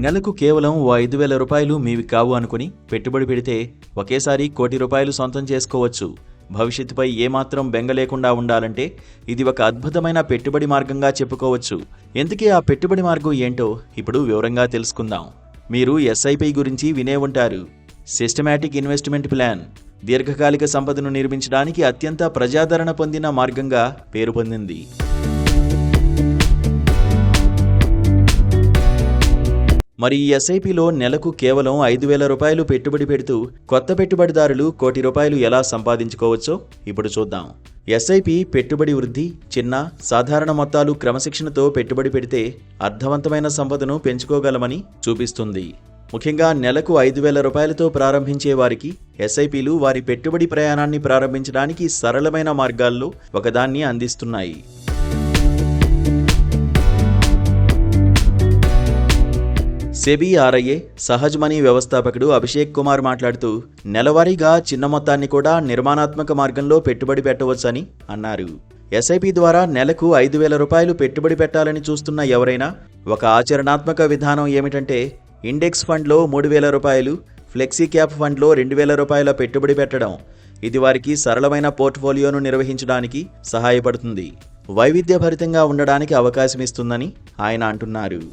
నెలకు కేవలం ఓ 5,000 రూపాయలు మీవి కావు అనుకుని పెట్టుబడి పెడితే ఒకేసారి ₹1,00,00,000 రూపాయలు సొంతం చేసుకోవచ్చు. భవిష్యత్తుపై ఏమాత్రం బెంగ లేకుండా ఉండాలంటే ఇది ఒక అద్భుతమైన పెట్టుబడి మార్గంగా చెప్పుకోవచ్చు. ఎందుకే ఆ పెట్టుబడి మార్గం ఏంటో ఇప్పుడు వివరంగా తెలుసుకుందాం. మీరు ఎస్ఐపి గురించి వినే ఉంటారు. సిస్టమాటిక్ ఇన్వెస్ట్మెంట్ ప్లాన్ దీర్ఘకాలిక సంపదను నిర్మించడానికి అత్యంత ప్రజాదరణ పొందిన మార్గంగా పేరు పొందింది. మరి ఈ ఎస్ఐపిలో నెలకు కేవలం ₹5,000 రూపాయలు పెట్టుబడి పెడుతూ కొత్త పెట్టుబడిదారులు ₹1,00,00,000 రూపాయలు ఎలా సంపాదించుకోవచ్చో ఇప్పుడు చూద్దాం. ఎస్ఐపి పెట్టుబడి వృద్ధి చిన్న సాధారణ మొత్తాలు క్రమశిక్షణతో పెట్టుబడి పెడితే అర్థవంతమైన సంపదను పెంచుకోగలమని చూపిస్తుంది. ముఖ్యంగా నెలకు ₹5,000 రూపాయలతో ప్రారంభించే వారికి ఎస్ఐపిలు వారి పెట్టుబడి ప్రయాణాన్ని ప్రారంభించడానికి సరళమైన మార్గాల్లో ఒకదాన్ని అందిస్తున్నాయి. సెబీ ఆర్ఐఏ సహజ్ మనీ వ్యవస్థాపకుడు అభిషేక్ కుమార్ మాట్లాడుతూ నెలవారీగా చిన్న మొత్తాన్ని కూడా నిర్మాణాత్మక మార్గంలో పెట్టుబడి పెట్టవచ్చని అన్నారు. ఎస్ఐపి ద్వారా నెలకు ₹5,000 రూపాయలు పెట్టుబడి పెట్టాలని చూస్తున్న ఎవరైనా ఒక ఆచరణాత్మక విధానం ఏమిటంటే ఇండెక్స్ ఫండ్లో ₹3,000 రూపాయలు, ఫ్లెక్సీ క్యాప్ ఫండ్లో ₹2,000 రూపాయల పెట్టుబడి పెట్టడం. ఇది వారికి సరళమైన పోర్ట్ఫోలియోను నిర్వహించడానికి సహాయపడుతుంది, వైవిధ్యభరితంగా ఉండడానికి అవకాశమిస్తుందని ఆయన అంటున్నారు.